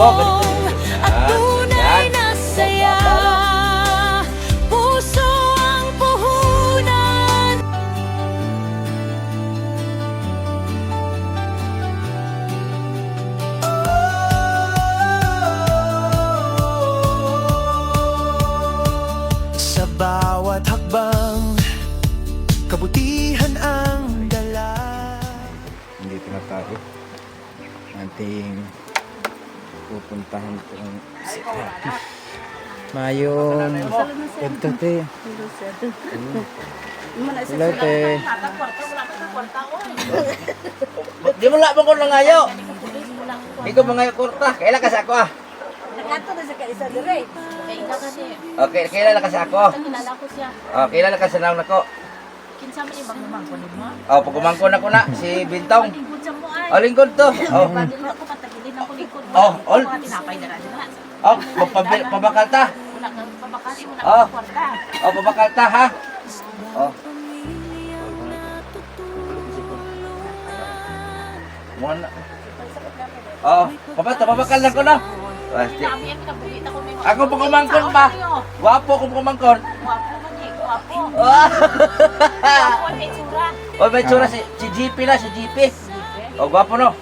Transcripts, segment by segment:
at tunay na saya. Puso ang puhunan. Sa bawat hakbang, kabutihan ang dala. Dito na tayo. Ating pupuntahan itong Mayong ito te. Hello te. Di mo lang ko nangayo. Di ko mangayo kurta. Kailan kasi ako ah. Nakato na sa kaisa dire. Okay, kailan kasi ako. Kilala ko siya. Oh, kailan kasi naon ako. Kinsa man ibang naman ko nimo. Oh, pagkumangkon ako na si Bintong. Lingkod sa mo ay. Oh, lingkod to. Oh. Badil ako patagilin ako lingkod. Oh, all. Mga tinapay na rin na. Oh, pabakal ta. Wala kang pabakali, wala Oh. kang kwarta. Oh, pabakal ta ha. Oh. Muna. Oh, pabakal lang ko na. Pasti. Kami ang kinabulit ako may mga. Ako pagkumangkon ba? Wapo kung pagkumangkon. Wapo man eh, wapo. Ah. Wapo ang may tsura. Oh, may tsura si GP na, si GP. Oh, gwapo no.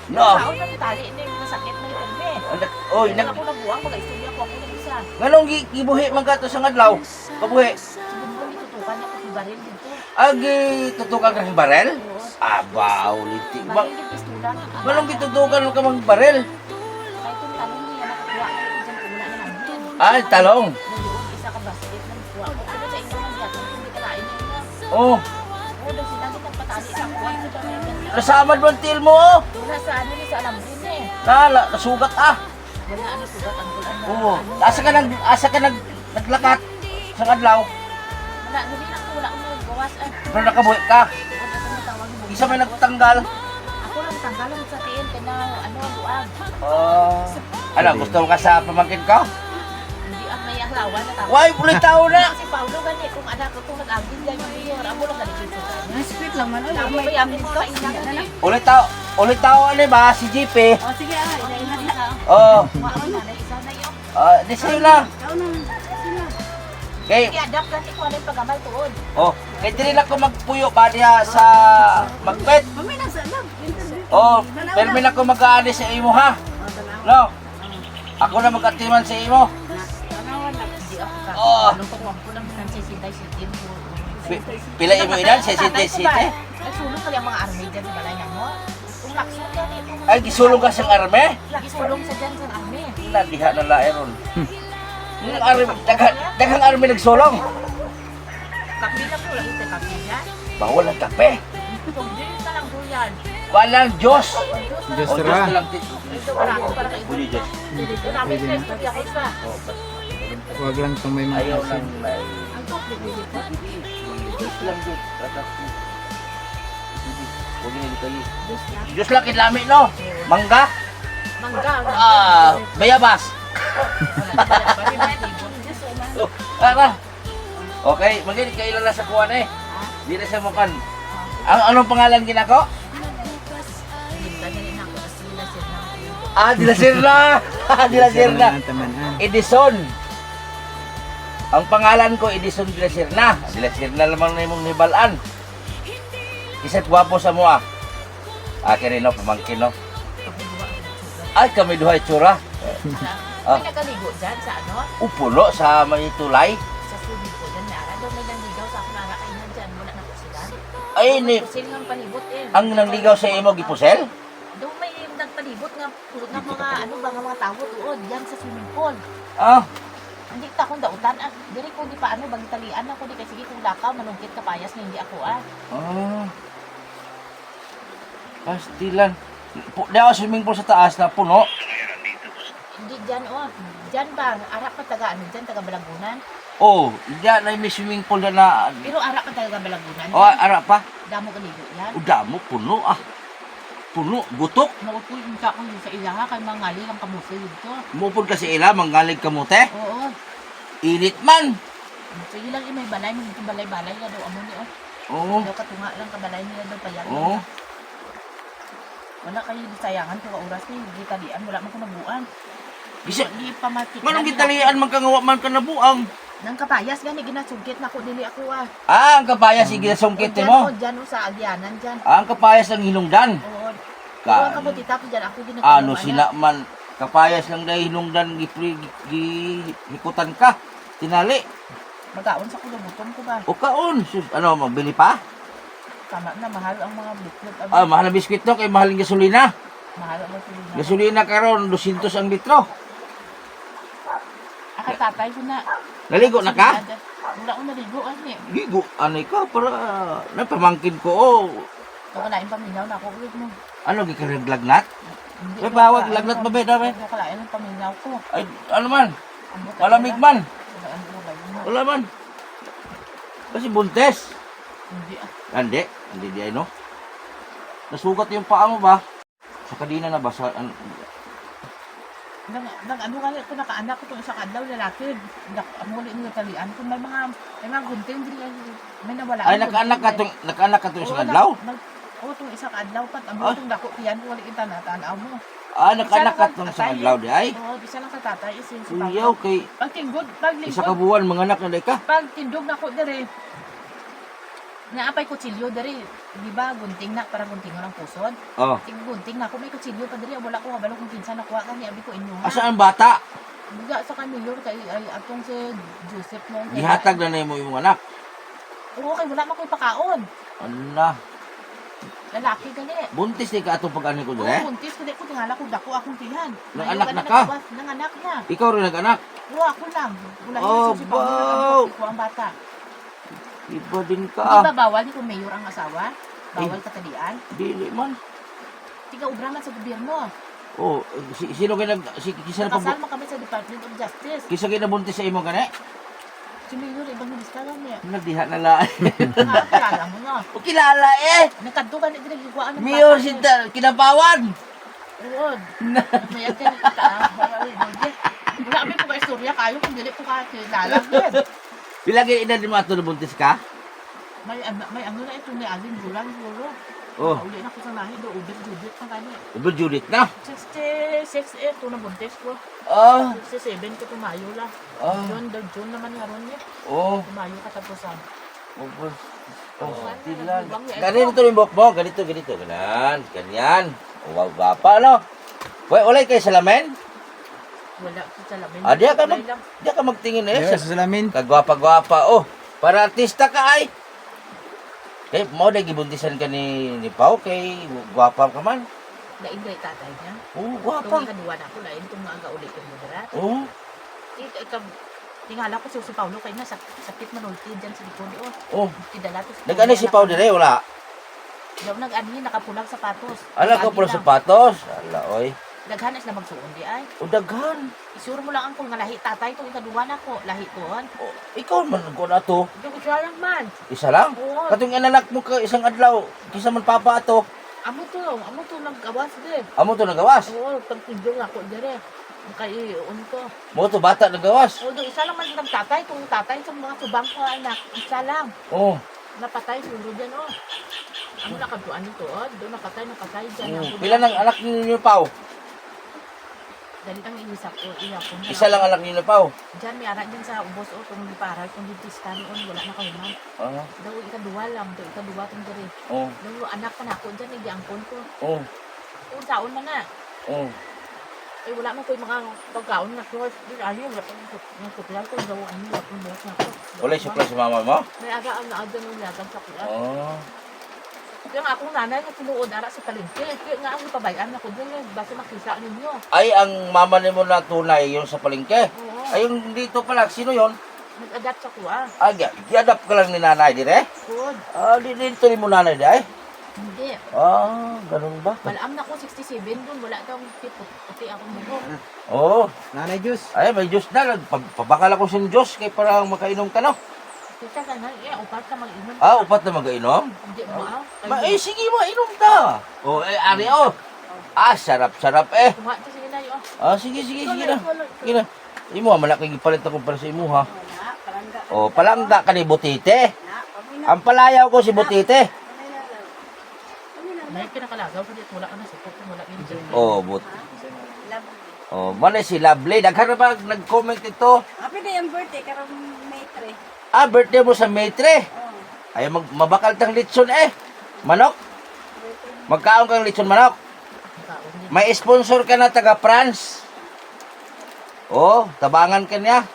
No. Saon man yung tali na yung masakit na yung ilme. Oy, Nag ako nabuang, mag-istorya ko ako nag-isa. nganong gibuhi man ka to sa ngadlaw? Kabuhi. Siguro itutukan niya kung baril dito. Agi tutukan ka ng barel? Aba, ulitin. Baril yung pistola. Nganong gitutukan ka mang barel? Kahit yung talong niya, nakakuha ko dyan kung wala na namin. Ay, talong. Nandiyon, isa ka basket ng kuha ko. Ano sa inyo man dyan, hindi ka lain niya na. Oh, Oo, daw sila din nagpatali sa kuha. Ito daw yung ganyan. nasamad mo ang til mo oh. Wala sa ano ni sa alambrin eh. Nasugat ah. Wala ano sugat ang kulan na. Oo. Asa ka naglakat sa ngadlaw. Wala, hindi na ko, wala akong magawas. Pero nakabuhi ka. Wala akong matawag mo. Isa may nagtanggal. Ako lang tanggalan sa tiil, kaya ano, buag. Oh. Ano, gusto mo ka sa pamangkin ko? Hindi ang may ahlawan na tao. Why, ulit tao na. Si Paulo gani, kung anak ko kung nag-agin dyan yung mayor, amo lang gani dito. Sweet lang man. Wala mo ba yamin mo kainan na. Ulit tao ano ba? Si GP. O sige, inainahan na. Oh. Wala na, isa na yun. Di sa'yo lang. Ikaw na. Sino? Okay. Kaya adapt gani ko ano yung pagamal tuod. Oh, kaya dili na ko magpuyo ba diha sa magpet. Mamay na sa lab. Interview. Oh, pero may na ko mag-aani sa imo ha. No. Ako na mag-atiman sa imo. Tanawan lang. Hindi ako ka. Oh. Anong pagwampo lang sa sisintay sitin ko. Pila imo idan? 67. Nagsulong ka yung mga army dyan sa balay mo. Kung lakso ka nito. Ay gisulong ka sang arme? Gisulong sa dyan sa army. Na diha na laeron. Yung arme, daghang arme nagsulong. Kapi na po lang ito kapi dyan. Bawal ang kape. Kung din ka lang duyan. Walang Diyos. Diyos O Diyos ra. na lang. Ito para ako para kay Uli Diyos. Ito namin stress pag ako sa. Huwag lang itong may mga Ayaw asin. lang. Ang tokli dito. Diyos lang Diyos. Huwag niyo kayo. Diyos lang kinlami no. Mangga. Mangga. Bayabas. Tara. Okay, magiging kailan na sa kuwan eh. Di na siya mukan. Anong pangalan ginako? Dilasir na. Dilasir na. Tamaan. Edison. Ang pangalan ko Edison Dilasir na. Dilasir na lamang na imong nibalaan. Isa't gwapo sa mua. Akin rin no, pamangkin no. Ay, kami duha itsura. May nakaligo dyan sa ano? Upulo sa may tulay. Sa swimming pool dyan. Nara daw may nanligaw sa ako narakainan dyan. Wala na po sila. Ay, ni, Pusil ng palibot eh. ang nangligaw sa imo gipusel? Daw may nagpalibot nga mga ano ba nga mga tao tuod yan sa swimming pool. Ah, Hindi ta akong dautan ah. Diri ko di pa ano bagitalian ako di kay sige kung lakaw manungkit ka payas nga hindi ako ah. Pastilan. Di ako swimming pool sa taas na puno. Hindi dyan oh. Dyan ba? Arak ka taga ano dyan taga Balagunan. Oh, diyan na may swimming pool na. Pero arak ka taga Balagunan. Oh, ara pa. Damo ka ligo yan. Damo, puno ah. Puno, gutok. Maupo yung sa akong sa ilaha kay mga ngali ang kamuso dito. Mupod kasi ila, manggalig kamote. Oo. Init man. Sige lang may balay mo dito balay-balay nga daw amo ni oh. Oo. Daw katunga lang kabalay niya daw payan. Oo. Wala kayo sayangan ko ka oras ni gitalian wala man ko nabuan. Bisa, Di pa matik. manong gitalian man ka nga man ka nabuang. Nang kapayas gani ginasungkit na ko dili ako ah. Ah, ang kapayas sige sungkit mo. Diyan o sa agyanan diyan. Ah, ang kapayas ng hinungdan. Oo. Ka- Pero kabuti tapos diyan ako ginagawa. Ano sila man kapayas lang dahil hinungdan gihikutan ka. Tinali. Magaon sa kulabuton ko ba. O kaon, sus, ano mabili pa? Tama na mahal ang mga bitlog. Ah, mahal na biskwit no kay mahal ng gasolina. Mahal ang gasolina. Gasolina karon 200 ang litro. Ako tatay ko na. Naligo na ka? Wala ko naligo ani. Ligo, ano ka para napamangkin ko. Oh. Ito kalain paminaw na ako ulit mo. Ano gikarag lagnat? Hindi May ko bawag, kalain lagnat pa- ba, Beda, be? Hindi ko kalain ang paminaw ko. Ay, ano man? Ambot ang Malamig ulan. man. Wala ang ulan mo. Wala man. Kasi buntes. Hindi ah. Hindi di ay no. Nasugat yung paa mo ba? Sa kadina na ba? Sa, Nang ano nga ko nakaanak ko itong isang adlaw lalaki. Amuli nila talian. Kung may mga gunting, may nawala. ay, nakaanak ka itong isang adlaw? Oo, itong isang adlaw pat. Ang Ah? itong dako kiyan ko wala kita natanaw mo. Ah, nakaanak ka itong isang adlaw di ay? Oo, isa lang sa tatay. Isin si Kuyaw papa. kay Pag tinggod, pag isa lingkod, ka buwan mga anak na di ka. pag tindog na ko dere. Naapay kutsilyo dere. Di ba, gunting na para guntingon ang pusod. Oh. Gunting na ako, may kutsilyo pa dere. Wala ko kabalo kung kinsa nakuha ka ni abi ko inyo. Asa ang bata? Buga sa kanilor kay ay atong si Joseph mo. Gihatag na mo yung anak. Oo, kay wala man ko'y pakaon. Ala, Lalaki gali. buntis ni ka atong pag-ani ko Oo, dire. buntis ko di ko tingala ko dako akong tihan. Nanganak na ka? Nanganak na. Ikaw rin nag-anak. Oo, ako lang. Wala Oh, si wow. ko ang bata. Iba din Di ka. ba bawal ni kung mayor ang asawa? Bawal katalian. Dili man. Tiga ubra man sa gobyerno. Oh, sino kay kisa na Kasal mo kami sa Department of Justice. kisa kay nabuntis sa imo gani? Si mayor ibang minister lang niya. Nagdiha na la. Kilala mo na. O kilala eh. Nagkanto ka na ginagawa ng Mayor Sinta kinabawan. Oo. May atin ka. Wala kami po ka istorya kayo kung dili po ka kilala. Pila kay edad mo ato nabuntis ka? May ano na ito ni Alvin Bulan siguro. Oh, Uli na ko sa lahi do Uber Judith pa kani. Uber Judith na. 66 ito na buntis ko. Ah, 67 ko tumayo lang. ah. June naman ngaron niya. Oh, Tumayo katapusan. Uber. Oh, tilan. Ganito yung buhok mo, ganito. Ganyan. Wow, gapa no. Wala kay salamin? Wala ko sa lamin. Ah, diya ka Kulay lang. Diya ka magtingin eh. Yes, sa salamin. Kagwapa-gwapa. Oh, para artista ka ay. Eh, mo na gibuntisan ka ni Pao kay gwapa ka man. Lain kay tatay niya. Oh, Itong gwapa. ikaduwa na ako, lain itong mga ulit yung mudara. Oh, Tingala ko si Paulo kay na sakit manulti dyan sa likod. oh. Kidala to. Nag-ano si Pao dire wala. Daw nag-ani nakapulang sapatos. Ala ko Lagi pro lang. sapatos. Ala oy. Daghan is na magsuon di ay. O daghan. Isuro mo lang ang kung nga lahi tatay itong ikaduwa na ko. Lahi ko. Oh, ikaw man ko na to. Yung isa lang man. Isa lang. Oo. Katong inanak mo ka isang adlaw. Kisa man papa ato. Amo to nag-awas din. Amo to nagawas. Oo, pagtindong ako dire. Kay unto. Mo to bata nagawas. O do isa lang man nagtatay kung tatay sa mga subang ko anak. Isa lang. Oh. Napatay sulo dyan Ano nakaduan nito doon napatay dyan. Oh. Pila nang anak ninyo Pao? Dali ang inisap ko, iya ko. Isa lang anak ninyo Pao. Diyan may ara dyan sa ubos kung para kung dentista noon wala na kayo man. Ah. Daw ikaduwa lang, daw ikaduwa tong diri. Oh. Daw anak pa na ako dyan, igiangkon ko. Oh. Kung saon man na. Oh. Eh wala man ko yung mga pagkaon na ko. Di ayo wala pa yung kupilan ko daw ano wala pang buhok na ko. Wala yung supply sa mama mo? May aga ang naada nung lagang sa kuya. Oh. Yung akong nanay nga tinuod ara sa palengke. Kaya nga ang ipabayan ako dyan basta makita ninyo. Ay, ang mama ni mo na tunay yung sa palengke. Oo. Ay, yung dito pala, sino yon? Nag-adapt sa kuya. Ah, i-adapt ka lang ni nanay dire? Good. Ah, dito rin mo nanay di ay? Hindi. Ah, ganun ba? Malaam na ko 67 dun. Wala daw puti akong buhok. Oo. Nanay Diyos. Ay, may Diyos na. Pabakal ako sa Diyos kay para makainom ka no. Kita ka na, upat ka mag-inom. Ah, upat na mag-inom? Hindi mo Sige, mainom ta. Oh, ari oh. Ah, sarap eh. Tuwa ito sige na yun. Ah, sige na. Sige na. Imo, malaking ipalit ako para sa imo ha. Wala, palangga. Oh, palangga ka ni Butite. Na, kami na. Ang palayaw ko si Butite. Kami na lang. May pinakalagaw ko dito, wala ka na support, wala yun. Oh, but. Lovely. Oh, man si Lovely. Daghan na ba nag-comment ito? Happy day ang birthday, karong May 3. Ah, birthday mo sa May 3. Oh. Ay, mabakal tang litson eh. Manok. Magkaon kang litson manok. May sponsor ka na taga France. Oh, tabangan ka niya.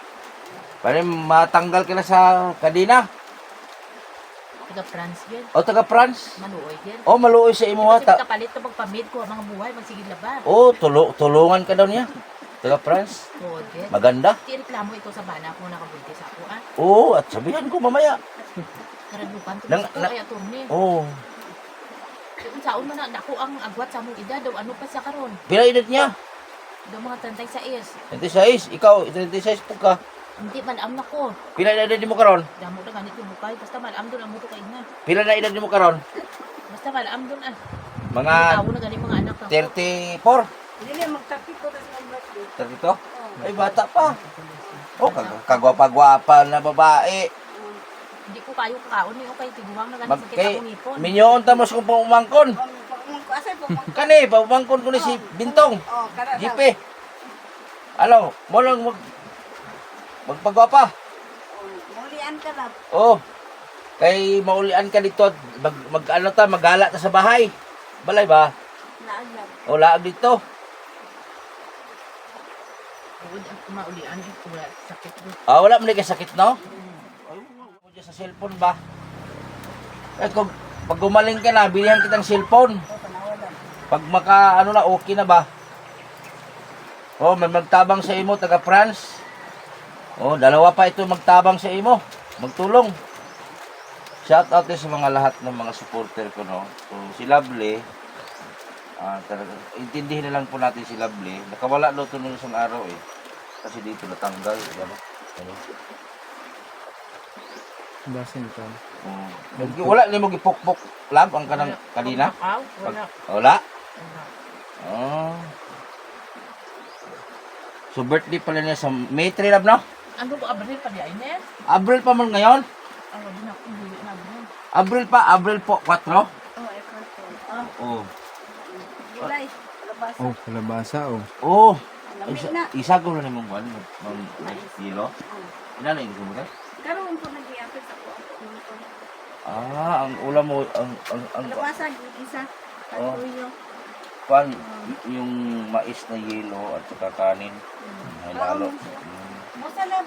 Para matanggal ka na sa kadina. Taga France yun. O, taga France. Manuoy yun. Oh, maluoy sa imo ha. Kasi kapalit na magpamid ko ang mga buhay, magsigil laban. Oh, tulungan ka daw niya. Taga France. Oo, din. Maganda. Di reklamo ito sa bana kung nakabuntis ako, ah. Oo, at sabihan ko mamaya. Karadukan to Nang- gusto na- kaya turni. Oo. Kung saon man na, naku ang agwat sa mong edad, daw ano pa sa karon? Pila edad niya? Daw mga 36. 26. Ikaw, 36 po ka. Hindi, malam na ko. Pila na edad mo karon? Damo na ganit yung bukay. Basta malam doon ang muto kay na. Pila na edad mo karon? Basta malam doon ah. Mga Tawo na ganit mga anak na ko. 34. Hindi na, magtapik ko tapos ng birthday. 32? Ay, bata pa. Oh, kagwapa-gwapa na babae. Hindi ko kayo kakaon ni okay tiguang na ganit sa kita Kay, kong ipon. minyoon tamos kung pumangkon. Asay po, Kani, pumangkon ko ni si Bintong. oh, karang. Gipe. Ano, mo lang magpagwapa. Mulian ka na. Oh. Kay maulian ka dito, ano ta, magala ta sa bahay. Balay ba? Naaglag. O laag dito. Maulian eh, wala sakit ko. Ah, wala man kay sakit, no? Ay, mo sa cellphone ba? Eh, kung pag gumaling ka na, bilihan kitang cellphone. Pag ano na, okay na ba? Oh, may magtabang sa imo, taga France. Oh, dalawa pa ito magtabang sa imo. Magtulong. Shout out din sa mga lahat ng mga supporter ko, no? So, si Lovely, talaga, intindihin na lang po natin si Lovely. Nakawala daw ito nung isang araw eh. Kasi dito natanggal. Diba? Ano? Basin ka. Oh. Wala ni mo gipukpok lab ang kanang kanina? Wala. Wala? Wala. Oh. So birthday pala niya sa May 3 lab, no? Ano ko abril pa diay ne? Abril pa man ngayon? Ano din ako hindi na abril. Abril pa, Abril po 4. Oh, April po. Oh. July. Labasa. Oh, kalabasa oh. Oh. Lamig na. Isa ko na mong kwan, mang kilo. Ina na ito mo ka? Karoon po nag-iapit ako. Ah, ang ulam mo ang Labasa, isa. Oh. Karuyo. kwan yung mais na yelo at saka kanin. Ay lalo. Busa na.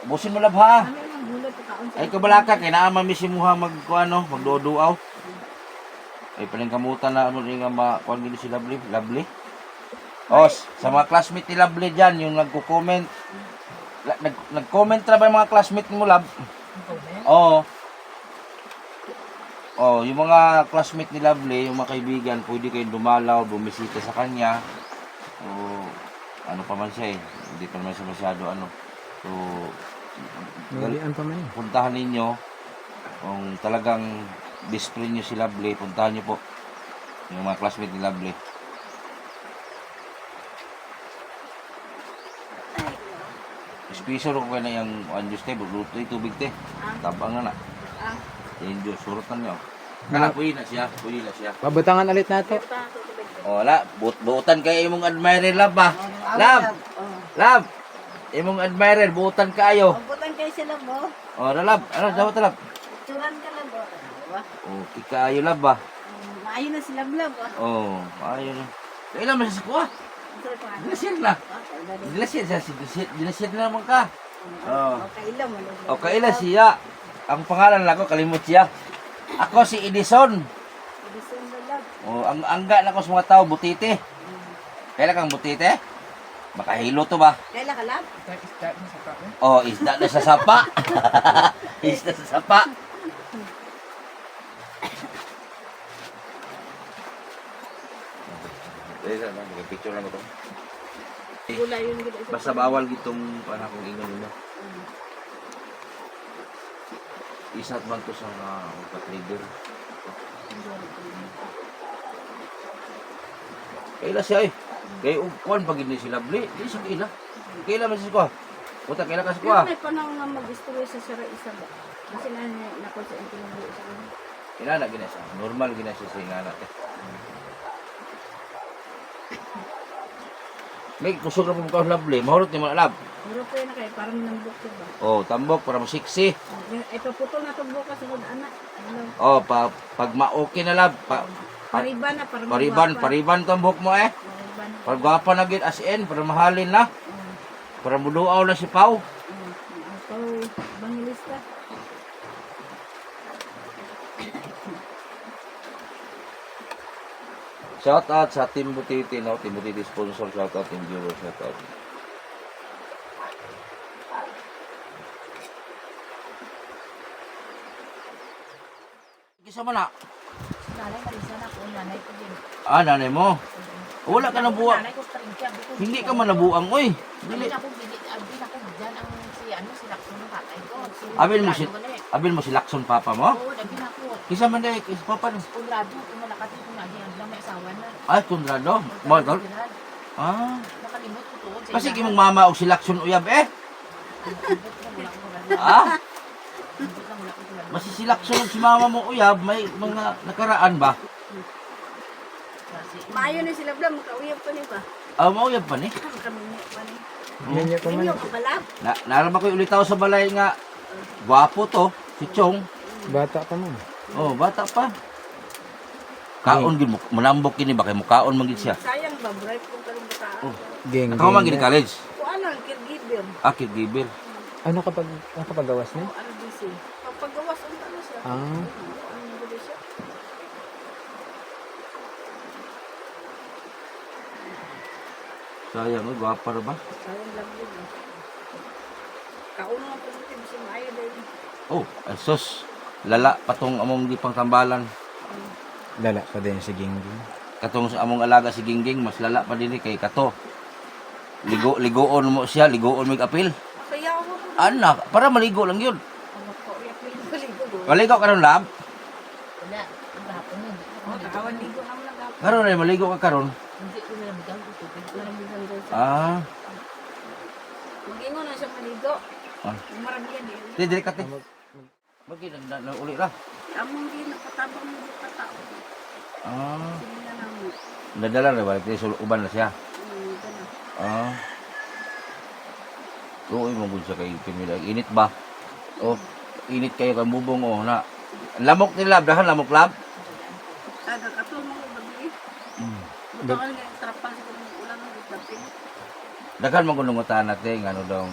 Busin mo lab ha. Ano yung gulay po kaon sa. Ay kabalaka kay naa mamisimuha magkuano, magduduaw. Ay paningkamutan na ano nga kuan gini si Lovely, Lovely. Oh, sa mga classmate ni Lovely diyan yung nagko-comment. Nag-comment ra ba yung mga classmate mo, Love? Oo. Oh, yung mga classmate ni Lovely, yung mga kaibigan, pwede kayong dumalaw, bumisita sa kanya. O ano pa man siya eh. Hindi pa naman siya masyado ano. So Nalian pa man eh. puntahan ninyo kung talagang best friend nyo si Lovely, puntahan nyo po yung mga classmate ni Lovely. Special ko na yung anjus te, luto yung tubig te. Tabang na na. Yung Diyos, surutan nyo. Pwede na siya. Pabutangan ulit nato. O, wala. Buutan kayo imong admirer, Love ba? Love! Imong admirer, buutan kayo. Butan kayo sila mo. O, Love. Ano, dapat, Love? Turan ka lang mo. O, kikayo, Love ba? Maayo na sila vlog. Oo, ayun. Kailan mo sa kuha? Dilasir na. Dilasir na naman ka. Oo. Kailan mo. O, kailan siya? Ang pangalan lang ko, kalimut siya. Ako si Edison. Edison vlog. O, ang angga na ko sa mga tao, butite. Kailan kang butite? Makahilo to ba? Kailan ka lang? Start mo sa problem. O, isda na sa sapa. Isda sa sapa. Picture lang ito. Gulay yun. Basta bawal gitong panakong ingon nila. Isat man to sa mga patrader. Kaila siya eh. Kaya kuwan pag hindi si Lovely, di siya kaila. Kaila man siya kuha. Puta, kaila ka siya kuha. May panahon nga mag-destroy sa sara isa ba? Kasi na nakon sa intinong sa kanya. Kinala gina siya. Normal gina siya sa ingana. May kusog na po ka lovely. Mahulot ni mga lab. Puro po yun na kayo, parang nambok diba? Oh, tambok para mo sexy. Ito putol na itong bukas sunod anak. Ano? Oh, pag ma-okay na lab, Pariban na, parang pariban tambok mo eh. Pariban. Para gwapa na gid as in, para mahalin na. Para muluaw na si Pau. Ako, bangilista. Shout out sa Team Butiti, no? Team Butiti sponsor, shout out, Team Viewer, shout out. Kisa man na? Nanay, Marisa na ako, nanay ko din. Ah, nanay mo. Wala ka nabuang. Nanay ko, paringkya. Hindi ka man nabuang, oy. Dili Dili. ako, dyan ang si Lakson ng tatay ko. Abil mo si Lakson papa mo? Oo, dabi na ako. Kisa man dai, kisa papa no. Unrado, kung malakati ko na diyan lang may asawa na. Ay, Conrado. Mo tol. Ah. Nakalimot ko tuod sa Kasi kimong mama og si Lakson uyab eh. Ah. Mas si Lakson og si mama mo uyab, may mga nakaraan ba? Maayo na sila blam, makauyab pa niyo ba? Ah, mauyab pa ni. Makaminyo pa niyo. Ninyo pa man. Minyo ka pala? Narama ko ulitaw sa balay nga gwapo to, si Chong. Bata pa man. Oh, bata pa. Kaon gid mo, manambok kini ba kay mo kaon man gid siya. Sayang ba, bright kung kalong bataan. Oh. Geng. Ako man gid college. Kung ano, kirgibir. Akit gibil. Ano nakapagawas na? Ano DC? Pagpagawas, ano siya? Ah. Ano ba siya? Sayang, gwapa ra ba? Sayang lang yun. Kauno ang pagkakin si Maya dahil. Oh, asos. Lala patong among di pang tambalan. Lala pa din si Gingging. Katong sa among alaga si Gingging, mas lala pa din kay Kato. Ligoon mo siya, ligoon mo apil. Kaya ako po. Anak, para maligo lang yun. Ano ko, baligo ko. Maligo ka ron, lab. Wala, ang hapon yun. Kawan ligo naman nag-ako. Karon ay maligo ka karon. Hindi ko na namigang ko tubig. Maramihan daw siya. Ah, Mag-ingon na siya maligo. Ah. Maramihan din. di dire ka te. Bagi na uli ra. Among din nakatabang mo sa tao. Ah, Sino na namin. nadala na ba kay uban na siya. Gano'n. Ah. Oo, mo gud siya kay pimila. Init ba? Oh, init kayo kan bubong oh na. Lamok ni lab, dahan lamok lab. Taga kato mo babi. Butawan nga yung trapal sa kung ulang ng dating. Daghan man kuno ngutan natin ano daw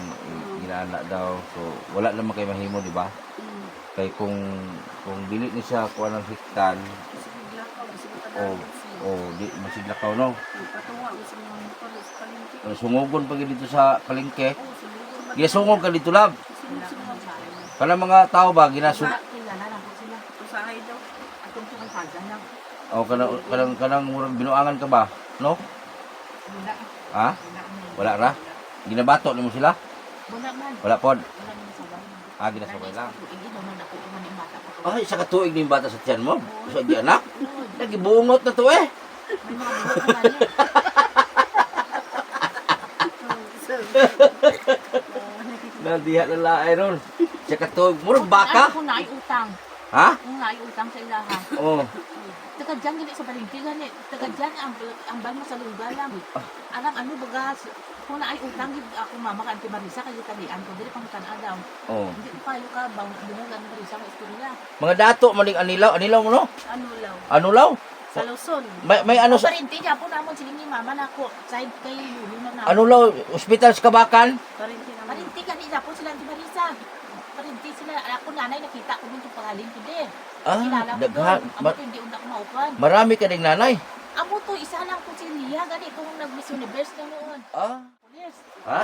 ginana daw. So wala naman kay mahimo, di ba? Kay kung dili ni siya kuha ng hiktan, Sige lakaw, sige oh, tagaan. oh, di masiglakaw no. Patunga mo sa mga motor sa palengke. Sungugon pa gid dito sa palengke. Oh, sumugod. Ginasungog ka dito lab. Sumugod sa akin. Kana mga tao ba ginasug Kilala lang ko sila. Usahay daw. Atong tukang sagan lang. oh kanang murag binuangan ka ba? No? Wala. Ha? Wala ra. Ginabato nimo sila? Wala man. Wala pod. Wala man sa bayan. Ah, ginasabay lang. Hindi naman ako man yung bata ko. Ay, sa katuig ni bata sa tiyan mo. Sa di anak. Lagi bungot na to eh. May mga buhok naman yun. Nadiha na laay ron. Sa katuig. Murag baka. Kung naiutang. Ha? Kung naiutang sa ilaha. Oh. Taga dyan gini sa balingki gani. Taga dyan ang bal mo sa lugar lang. Alam ano bagas. Kung naiutang gid ako mama ka Auntie Marisa kay talian ko dili pang kan-adaw. Oh. Hindi ko payo ka bang binugan ni Marisa ang istorya. Mga dato maling anilaw mo no? Ano law? Ano law? Sa Luzon. May ano sa Parinti niya po namon siling ni mama nako. Side kay Lulu na. ano law? Hospital sa Kabakan? Parinti naman. Parinti kanina po sila Auntie Marisa. Parinti sila ako nanay nakita ko dito pangalan ko din. Ah, Kilala ko daghan. doon. Amo to hindi una ko maupan. Marami ka ding nanay. Amo to isa lang ko si Lia gani kung nag-Miss Universe na noon. Ah. Pulis. Ha?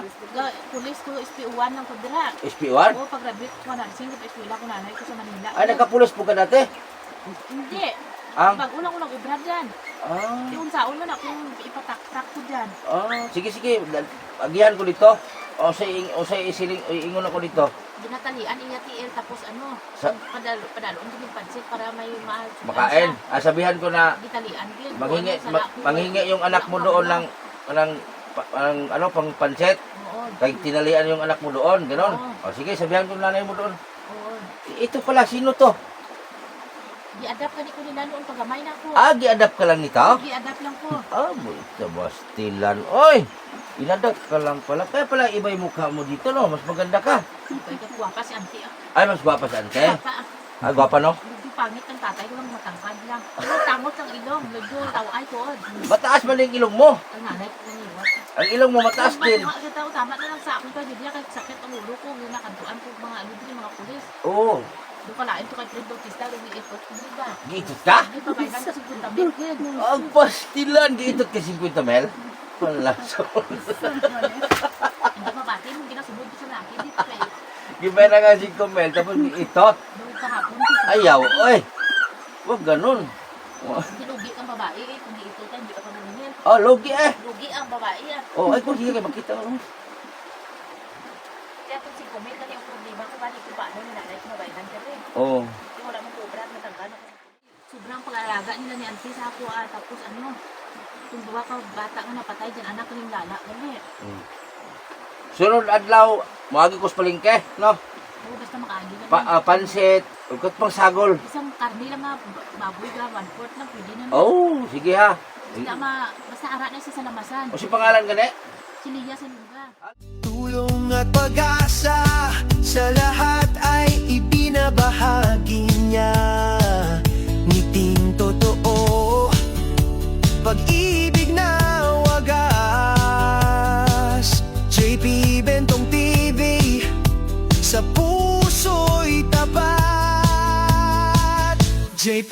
Pulis ko SPO1 ng Kudra. SP1? Oo, pag-graduate ko na, singkot eskwela ko nanay ko sa Manila. Ay, nagkapulos po ka dati? Hindi. Ang? Pag unang unang ubra dyan. Ah. Yung saon man akong ipatak-tak ko dyan. Ah. Sige, sige. Agihan ko dito. O sa isiling, ingon ako dito. Ginatalian iya TL tapos ano, Sa- padaloon din yung pansit para may mahal. Makain. Ah, sabihan ko na Gitalian din. manghingi yung anak mo doon ng ano pang panset. Oo. Kay tinalian yung anak mo doon, gano'n. Oo. O sige, sabihan ko ng nanay mo doon. Oo. Ito pala, sino to? Gi-adapt ka ni ko nila noon pagamay na ko. Ah, gi-adapt ka lang nito? Gi-adapt lang ko. Ah, buta bastilan. Oy! Inadapt ka lang pala. Kaya pala iba yung mukha mo dito, no? Mas maganda ka. Kaya ka guwapa si auntie. Ay, mas gwapa sa ante. Guwapa. Ah, gwapa, no? Hindi pangit ng tatay ko lang matangkad lang. Ano tangot ang ilong. Medyo tao ay ko. Mataas man yung ilong mo. Ang nanay ko naniwat. Ang ilong mo mataas din. Tama na lang sa akin pa. Hindi kay sakit ang ulo ko. Yung nakantuan ko mga ano din mga pulis. Oo. Doon kalain ko kay Fred Bautista. Lumiipot. Hindi ba? Giitot ka? Hindi pa baydan ko 50 mil. Ang pastilan. Giitot ka 50 mil. Wala. So, Hindi mabati. Hindi nasunod ko sa laki. Hindi pa kayo. gimana na nga 5 mil. Tapos giitot. Doon kahapon. Ayaw. Oy. Huwag ganun. Hindi lugi ang babae. Hindi ito tayo. Hindi ka pa maningil. Oh, logi eh. Lugi ang babae. Oh, ay kung sige kayo makita mo. Kaya kung 5 mil na yung problema ko. Balik ko paano yung nanay ko mabaydan ka rin. Oo. Yung wala mong kubra at matanggan ako. Sobrang pag-alaga nila ni auntie sa ako. Tapos ano. Kung bawa ka bata nga napatay dyan. Anak ko yung lala. Ganit. Sunod adlaw, maagi ko sa palengke, no? Oo, basta makaagi na. Pansit, ugkat pang sagol. Isang karne lang nga. Baboy ka. 1/4 lang. Pwede na. Oh, sige ha. Basta ara na siya sa lamasan. O si pangalan gani? Si Lia sa luga. Tulong at pag-asa sa lahat ay ibinabahagi niya. Ngiting totoo, pag-ibig na wagas. JP Bentong TV, sa puso'y tapat. JP